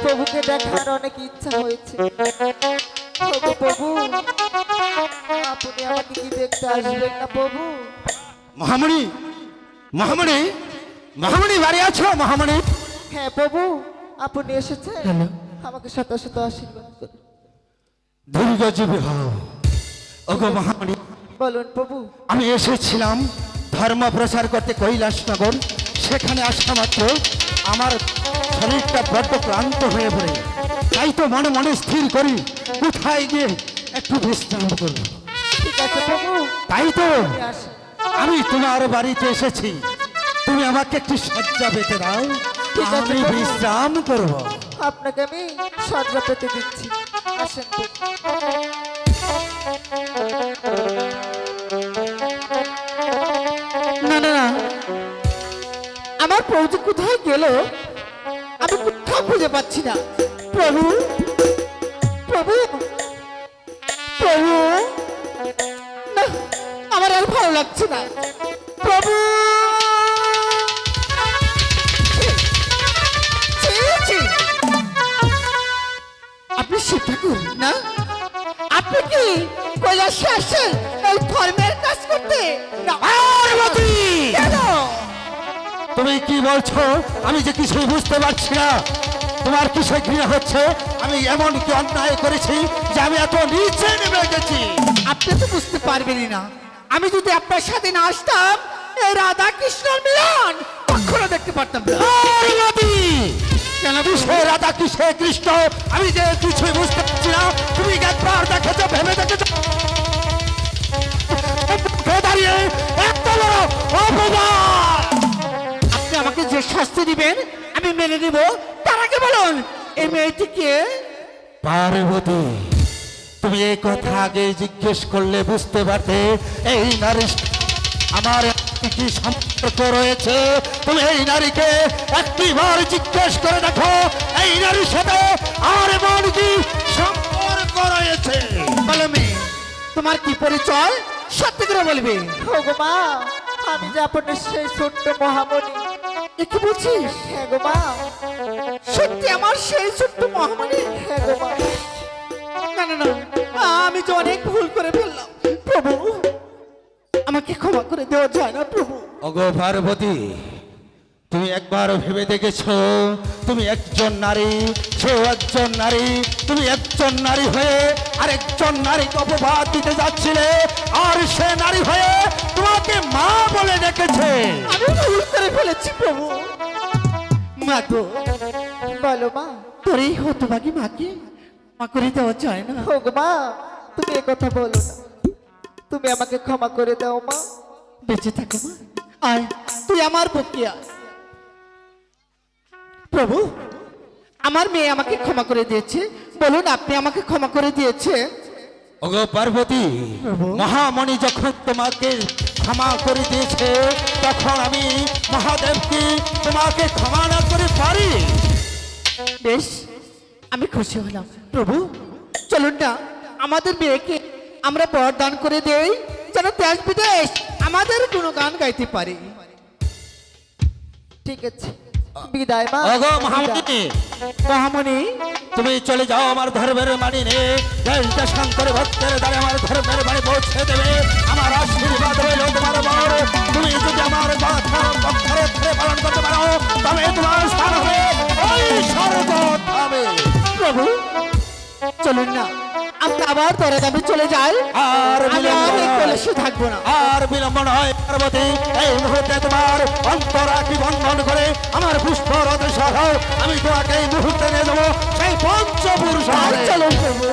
প্রভুকে দেখার অনেক ইচ্ছা হয়েছে। ওগো প্রভু, আপনি আমাকে কি দেখতে আসবেন না প্রভু? মহামণি, মহামণি, মহামণি বাড়ি আছো মহামণি? হ্যাঁ প্রভু, আপনি এসেছেন, আমাকে শত শত আশীর্বাদ করুন। দীর্ঘজীবী হও। ওগো মহামণি, বলুন প্রভু। আমি এসেছিলাম ধর্ম প্রচার করতে কৈলাসনগর। সেখানে আসা মাত্র আমার শরীরটা বড্ড ক্লান্ত হয়ে পড়ে, তাই তো মনে মনে স্থির করি কোথায় গিয়ে একটু বিশ্রাম করব। ঠিক আছে প্রভু, তাই তো আপনি আসেন। আমি তোমার বাড়িতে এসেছি। তুমি আমাকে একটি শয্যা পেতে দাও, ঠিক আছে আমি প্রভু। বিশ্রাম করব। আপনাকে আমি শয্যা পেতে দিচ্ছি, আসেন প্রভু। না না না, আমার প্রভু যে কোথায় গেল আমি কোথাও খুঁজে পাচ্ছি না। প্রভু, প্রভু, প্রভু, না, আমার আর ভালো লাগছে না। প্রভু, ছি, ছি। আপনি শিব ঠাকুর না? আপনি কি কৈলাসে আসেন এই ধর্মের কাজ করতে? না, পার্বতী! কেন? তুমি কি বলছো? আমি যে কিছুই বুঝতে পারছি না। তোমার কিসে ঘৃণা হচ্ছে? আমি এমন কি অন্যায় করেছি যে আমি এত নিচে নেমে গেছি? আপনি তো বুঝতে পারবেনই না। আমি যদি আপনার সাথে না আসতাম এই রাধা কৃষ্ণর মিলন কখনো দেখতে পারতাম না। পার্বতী! কেন কিসে রাধা কিসে কৃষ্ণ আমি যে কিছুই বুঝতে পারছি না। তুমি একবার দেখেছো, ভেবে দেখেছো? মুখে দাঁড়িয়ে এত বড় অপমান! আপনি আমাকে যে শাস্তি দিবেন আমি মেনে নিব। তার আগে বলুন এই মেয়েটিকে। পার্বতী, তুমি এই কথা আগে জিজ্ঞেস করলে বুঝতে পারতে এই নারী আমার কি সম্পর্ক রয়েছে। তুমি এই নারীকে একটিবার জিজ্ঞেস করে দেখো এই নারীর সাথে আমার এমন কি সম্পর্ক রয়েছে। বলো মেয়ে, তোমার কি পরিচয় সত্যি করে বলবে। ওগো মা, আমি যে আপনার সেই ছোট্ট মহামণি। কি বলছিস? হ্যাঁ গো মা, সত্যি আমার সেই ছোট্ট মহামণি। হ্যাঁ গো মা। না না না, আমি যে অনেক ভুল করে ফেললাম প্রভু, আমাকে ক্ষমা করে দেওয়া যায় না প্রভু? ওগো পার্বতী, তুমি একবার ভেবে দেখেছো তুমি একজন নারী, সেও একজন নারী। তুমি একজন নারী হয়ে আরেকজন নারীকে অপবাদ দিতে যাচ্ছিলে, আর সে নারী হয়ে তোমাকে মা বলে ডেকেছে। আমি ভুল করে ফেলেছি প্রভু। মা গো, বলো মা, তোর এই হতভাগী মাকে ক্ষমা করে দেওয়া যায় না? হোক মা, তুমি এ কথা বলো না। তুমি আমাকে ক্ষমা করে দাও মা। বেঁচে থাকো মা, আয় তুই আমার পক্ষে আয়। প্রভু, আমার মেয়ে আমাকে ক্ষমা করে দিয়েছে, বলুন আপনি আমাকে ক্ষমা করে দিয়েছে? ওগো পার্বতী, প্রভু। মহামণি যখন তোমাকে ক্ষমা করে দিয়েছে তখন আমি মহাদেবকে তোমাকে ক্ষমা না করে পারি? বেশ, আমি খুশি হলাম। প্রভু, চলুন না আমাদের মেয়েকে আমরা বরদান করে দেই, যেন দেশ বিদেশ আমাদের গুণগান গাইতে পারি। ঠিক আছে, বিদায় মা। ওগো মহামণি, মহামণি, তুমি চলে যাও আমার ধর্মের বাড়ি নিয়ে। দেশ দেশান্তরে ভক্তের দ্বারা আমার ধর্মের বাড়ি পৌঁছে দেবে। আমার আশীর্বাদ রইল তোমার বর। তুমি যদি আমার কথা ভক্তের পালন করতে পারো তবে তোমার স্থান হবে ওই স্বর্গ ধামে। প্রভু চলুন না আমরা আবার দরাদামে চলে যাই, আর আমি বিলম্ব আর এই নয়। কলসে থাকবো না। আর বিলম্ব নয় পার্বতী, এই মুহূর্তে তোমার অন্তরাকি বন্ধন করে আমার পুষ্পরথ সহ আমি তোমাকে এই মুহূর্তে নিয়ে দেবো সেই পঞ্চপুর শহরে। চলুন প্রভু।